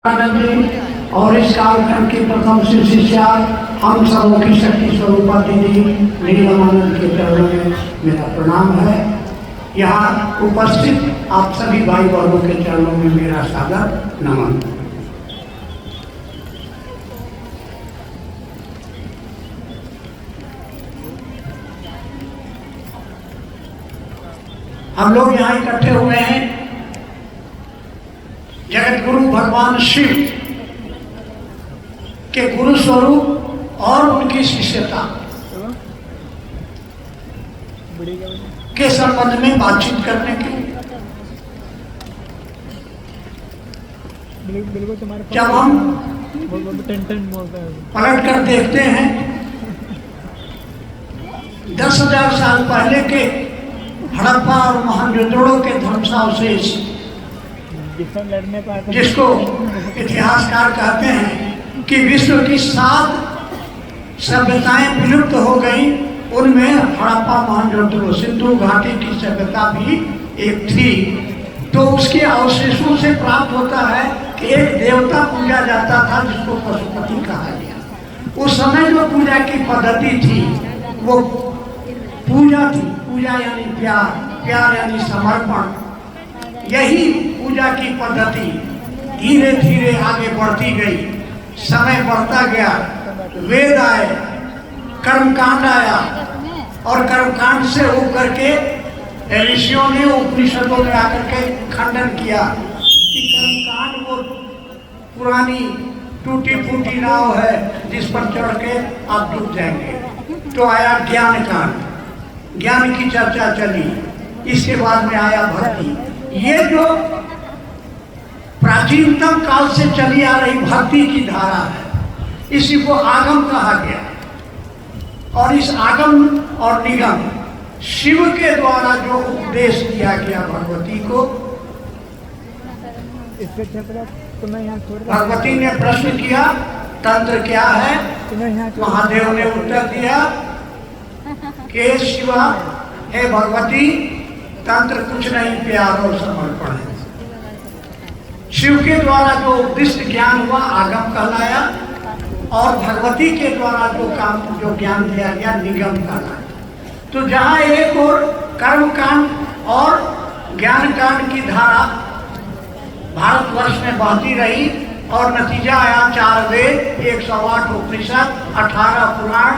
और इस कालखंड की प्रथम शिष्या हम सबों की शक्ति स्वरूपा दीदी नीलमानंद के चरणों में मेरा प्रणाम है। यहाँ उपस्थित आप सभी भाई बहनों के चरणों में मेरा सादर नमन। हम लोग यहाँ इकट्ठे हुए हैं जगत गुरु भगवान शिव के गुरु स्वरूप और उनकी शिष्यता के संबंध में बातचीत करने के लिए। जब हम पलट कर देखते हैं 10,000 साल पहले के हड़प्पा और मोहनजोदड़ो के ध्वंसावशेष, जिसको इतिहासकार कहते हैं कि विश्व की 7 सभ्यताएं विलुप्त हो गई, उनमें हड़प्पा मोहनजोदड़ो सिंधु घाटी की सभ्यता भी एक थी। तो उसके अवशेषों से प्राप्त होता है कि एक देवता पूजा जाता था जिसको पशुपति कहा गया। उस समय जो पूजा की पद्धति थी वो पूजा थी। पूजा यानी प्यार, प्यार यानी समर्पण। यही पूजा की पद्धति धीरे धीरे आगे बढ़ती गई। समय बढ़ता गया, वेद आए, कर्मकांड आया और कर्मकांड से होकर के ऋषियों ने उपनिषदों में आकर के खंडन किया कि कर्मकांड वो पुरानी टूटी फूटी नाव है जिस पर चढ़ के आप डूब जाएंगे। तो आया ज्ञान कांड, ज्ञान की चर्चा चली। इसके बाद में आया भक्ति। ये जो प्राचीनतम काल से चली आ रही भक्ति की धारा है, इसी को आगम कहा गया। और इस आगम और निगम शिव के द्वारा जो उपदेश दिया गया भगवती को, भगवती ने प्रश्न किया तंत्र क्या है, महादेव ने उत्तर दिया कि शिवा हे भगवती, तंत्र कुछ नहीं, प्यार और समर्पण है। शिव के द्वारा जो उपदिष्ट ज्ञान हुआ आगम कहलाया और भगवती के द्वारा जो ज्ञान दिया गया निगम कहलाया। तो जहाँ एक और कर्मकांड और ज्ञान कांड की धारा भारतवर्ष में बहती रही और नतीजा आया 4 वेद, 108 उपनिषद, 18 पुराण,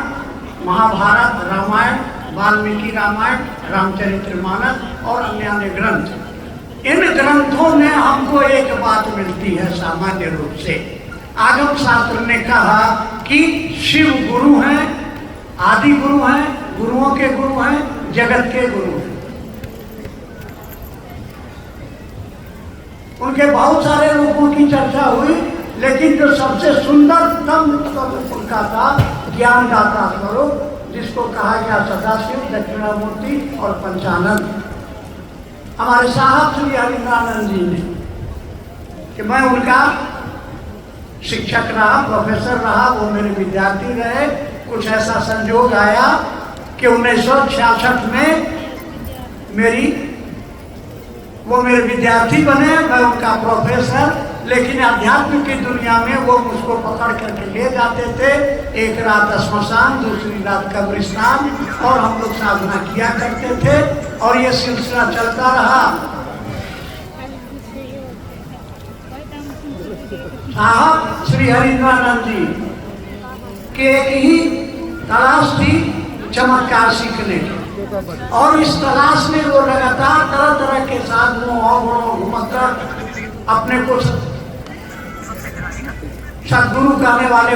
महाभारत, रामायण, वाल्मीकि रामायण, रामचरितमानस और अन्य ग्रंथ। इन ग्रंथों में हमको एक बात मिलती है सामान्य रूप से। आगम शास्त्र ने कहा कि शिव गुरु हैं, आदि गुरु हैं, गुरुओं के गुरु हैं, जगत के गुरु हैं। उनके बहुत सारे रूपों की चर्चा हुई, लेकिन जो सबसे सुंदरतम स्वरूप उनका था ज्ञानदाता स्वरूप, जिसको कहा गया सदाशिव, दक्षिणामूर्ति और पंचानंद। हमारे साहब श्री हरिनानंद जी ने, कि मैं उनका शिक्षक रहा, प्रोफेसर रहा, वो मेरे विद्यार्थी रहे। कुछ ऐसा संजोग आया कि 1966 में वो मेरे विद्यार्थी बने, मैं उनका प्रोफेसर। लेकिन अध्यात्म की दुनिया में वो मुझको पकड़ करके ले जाते थे। एक रात श्मशान, दूसरी रात कब्रिस्तान, और हम लोग साधना किया करते थे और ये सिलसिला चलता रहा। साहब श्री हरिनानंद जी के एक ही तलाश थी चमत्कार सीखने की, और इस तलाश में वो लगातार तरह तरह के साधनों और घूमकर अपने को सदगुरु कहने वाले